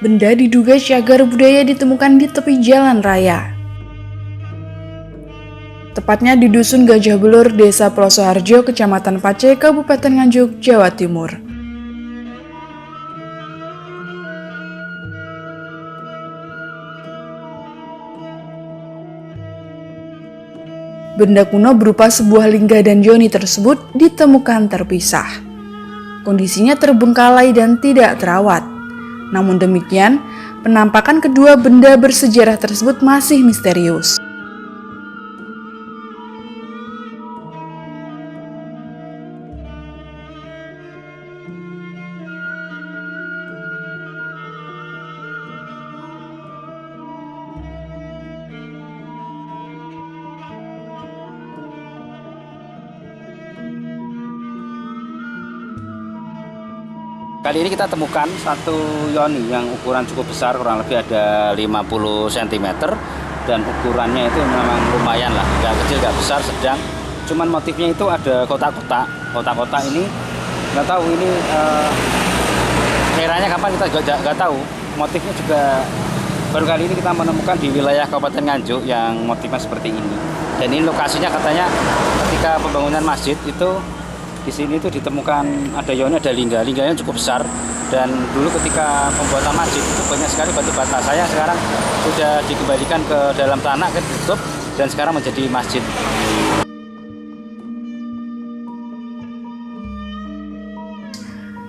Benda diduga cagar budaya ditemukan di tepi jalan raya. Tepatnya di Dusun Gajah Belur, Desa Plosoharjo, Kecamatan Pace, Kabupaten Nganjuk, Jawa Timur. Benda kuno berupa sebuah lingga dan yoni tersebut ditemukan terpisah. Kondisinya terbengkalai dan tidak terawat. Namun demikian, penampakan kedua benda bersejarah tersebut masih misterius. Kali ini kita temukan satu yoni yang ukuran cukup besar, kurang lebih ada 50 cm, dan ukurannya itu memang lumayan lah, nggak kecil, nggak besar, sedang. Cuman motifnya itu ada kotak-kotak. Kotak-kotak ini nggak tahu ini eranya kapan, kita juga nggak tahu. Motifnya juga baru kali ini kita menemukan di wilayah Kabupaten Nganjuk yang motifnya seperti ini. Dan ini lokasinya katanya ketika pembangunan masjid itu di sini itu ditemukan ada yoni, ada lingganya cukup besar, dan dulu ketika pembuatan masjid itu banyak sekali batu bata. Saya sekarang sudah dikembalikan ke dalam tanah, ditutup, dan sekarang menjadi masjid.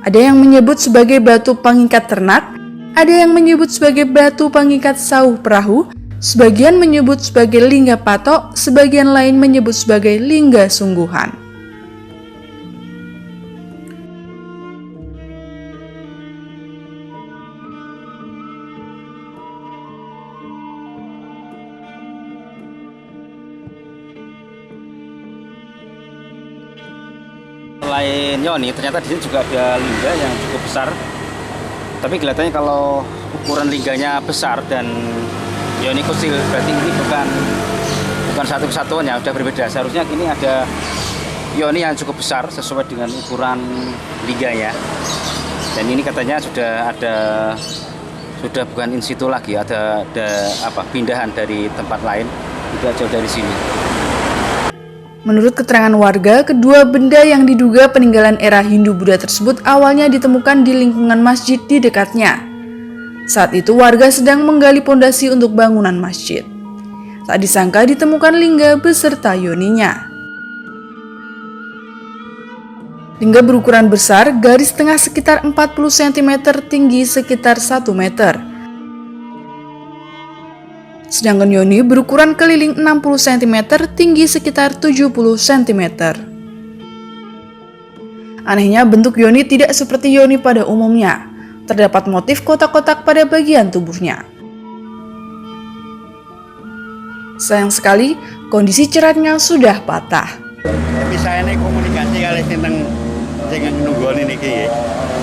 Ada yang menyebut sebagai batu pengikat ternak, ada yang menyebut sebagai batu pengikat sauh perahu, sebagian menyebut sebagai lingga patok, sebagian lain menyebut sebagai lingga sungguhan. Selain yoni, ternyata di sini juga ada lingga yang cukup besar. Tapi kelihatannya kalau ukuran lingganya besar dan yoni kecil, berarti ini bukan satu kesatuan ya, udah berbeda. Seharusnya ini ada yoni yang cukup besar sesuai dengan ukuran lingganya. Dan ini katanya sudah bukan in situ lagi, ada pindahan dari tempat lain, tidak jauh dari sini. Menurut keterangan warga, kedua benda yang diduga peninggalan era Hindu-Buddha tersebut awalnya ditemukan di lingkungan masjid di dekatnya. Saat itu warga sedang menggali pondasi untuk bangunan masjid. Tak disangka ditemukan lingga beserta yoninya. Lingga berukuran besar, garis tengah sekitar 40 cm, tinggi sekitar 1 meter. Sedangkan yoni berukuran keliling 60 cm, tinggi sekitar 70 cm. Anehnya, bentuk yoni tidak seperti yoni pada umumnya. Terdapat motif kotak-kotak pada bagian tubuhnya. Sayang sekali, kondisi ceratnya sudah patah. Tapi saya ini komunikasi kali sing nunggoni niki.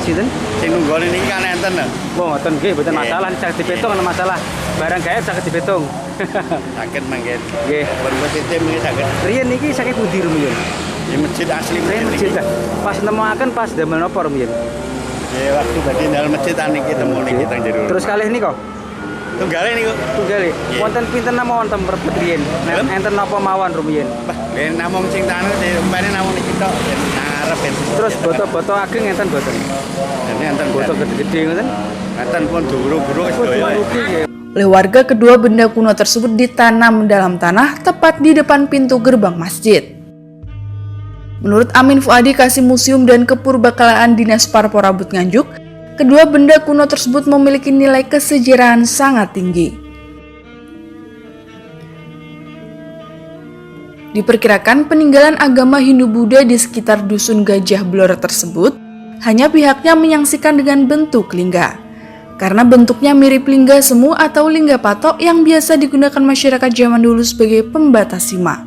Sinten? Sing nunggoni niki kan enten lho. Oh, ngoten nggih, mboten masalah, saged dipetung ana masalah. Barang gaib saged dipetung. Saged mangke. Nggih. Berbuat sistem niki saged. Riyen niki saking pundi rumiyin? Di masjid asli Riyen masjid dah. Pas nemokaken pas damel napa rumiyin? Ya waktu badhe dalam masjid niki temu niki teng jero. Terus kalih niku? Tunggale niku. Tunggale. Wonten pinten nama wonten mrebet riyen? Enten napa mawon rumiyin? Ben namung sing tanu umpane namung niki tok ben arep ben. Terus boto-boto ageng enten boten? Ini enten Boto gede-gede ngoten? enten pun guru-guru wis doya. Oleh warga, kedua benda kuno tersebut ditanam dalam tanah tepat di depan pintu gerbang masjid. Menurut Amin Fuadi, Kasih Museum dan Kepurbakalaan Dinas Parporabut Nganjuk, kedua benda kuno tersebut memiliki nilai kesejarahan sangat tinggi. Diperkirakan peninggalan agama Hindu-Buddha di sekitar Dusun Gajah Belor tersebut hanya pihaknya menyaksikan dengan bentuk lingga. Karena bentuknya mirip lingga semu atau lingga patok yang biasa digunakan masyarakat zaman dulu sebagai pembatas sima.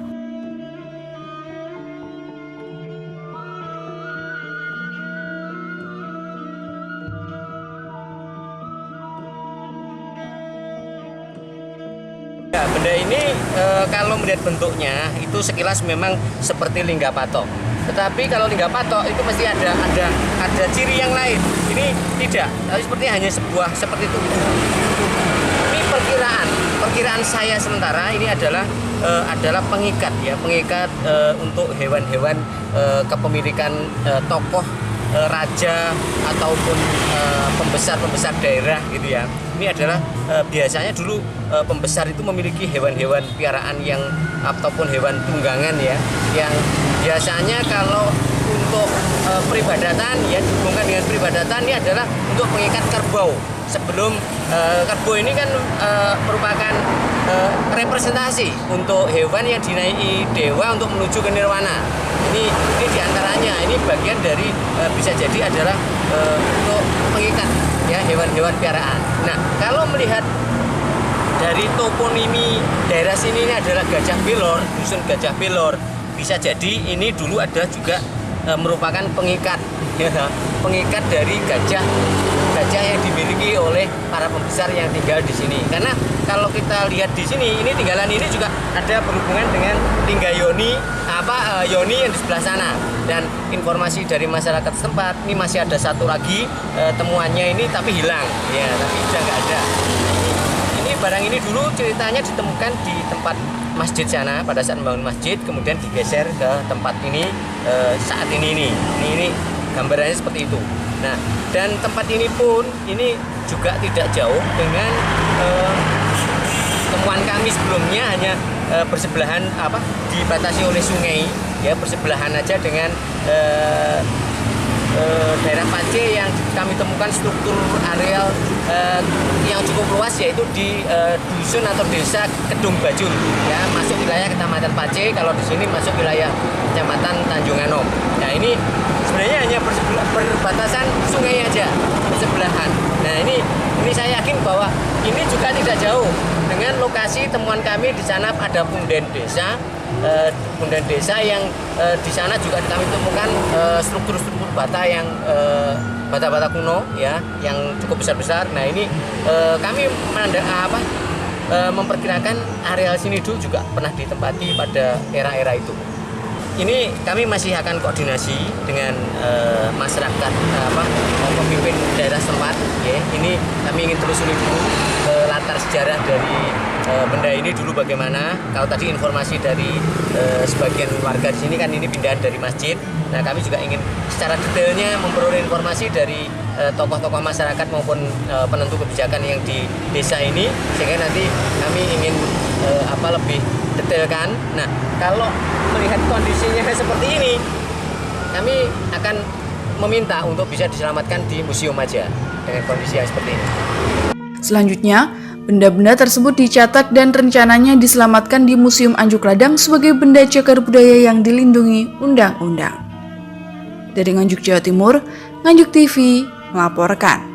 Ya, benda ini kalau melihat bentuknya itu sekilas memang seperti lingga patok. Tetapi kalau limbah patok itu mesti ada ciri yang lain. Ini tidak, tapi seperti hanya seperti itu. Ini perkiraan saya sementara ini adalah pengikat ya, untuk hewan-hewan kepemilikan tokoh raja ataupun pembesar daerah gitu ya. Ini adalah biasanya dulu pembesar itu memiliki hewan-hewan piaraan yang ataupun hewan tunggangan ya, yang biasanya kalau untuk peribadatan ya, dihubungkan dengan peribadatan ini adalah untuk pengikat kerbau. Sebelum kerbau ini kan merupakan representasi untuk hewan yang dinaiki dewa untuk menuju ke nirwana. Ini diantaranya, ini bagian dari bisa jadi adalah untuk pengikat ya hewan-hewan piaraan. Nah, kalau melihat dari toponimi daerah sini ini adalah Gajah Belor, dusun Gajah Belor. Bisa jadi ini dulu ada juga merupakan pengikat ya, pengikat dari gajah yang dimiliki oleh para pembesar yang tinggal di sini. Karena kalau kita lihat di sini, ini tinggalan ini juga ada berhubungan dengan Linggayoni Yoni yang di sebelah sana. Dan informasi dari masyarakat setempat, ini masih ada satu lagi temuannya ini tapi hilang ya, tapi sudah nggak ada. Ini barang ini dulu ceritanya ditemukan di tempat masjid sana pada saat membangun masjid, kemudian digeser ke tempat ini saat ini gambarannya seperti itu. Nah, dan tempat ini pun ini juga tidak jauh dengan temuan kami sebelumnya, hanya bersebelahan dibatasi oleh sungai ya, bersebelahan aja dengan daerah Pace yang kami temukan struktur areal yang cukup luas, yaitu di dusun atau desa Kedung Bajul ya, masuk wilayah Kecamatan Pace. Kalau di sini masuk wilayah Kecamatan Tanjung Anom. Nah, ini sebenarnya hanya berbatasan sungai aja, bersebelahan. Nah, ini saya yakin bahwa ini juga tidak jauh dengan lokasi temuan kami. Di sana ada punden desa yang di sana juga kami temukan struktur-struktur bata yang bata-bata kuno ya, yang cukup besar-besar. Nah, ini kami memperkirakan areal sini dulu juga pernah ditempati pada era-era itu. Ini kami masih akan koordinasi dengan masyarakat pemimpin daerah setempat ya. Ini kami ingin telusuri dulu latar sejarah dari benda ini dulu bagaimana. Kalau tadi informasi dari sebagian warga di sini kan ini pindahan dari masjid. Nah, kami juga ingin secara detailnya memperoleh informasi dari tokoh-tokoh masyarakat maupun penentu kebijakan yang di desa ini, sehingga nanti kami ingin lebih detailkan. Nah, kalau melihat kondisinya seperti ini, kami akan meminta untuk bisa diselamatkan di museum aja dengan kondisi yang seperti ini. Selanjutnya, benda-benda tersebut dicatat dan rencananya diselamatkan di Museum Anjuk Ladang sebagai benda cagar budaya yang dilindungi undang-undang. Dari Nganjuk, Jawa Timur, Nganjuk TV melaporkan.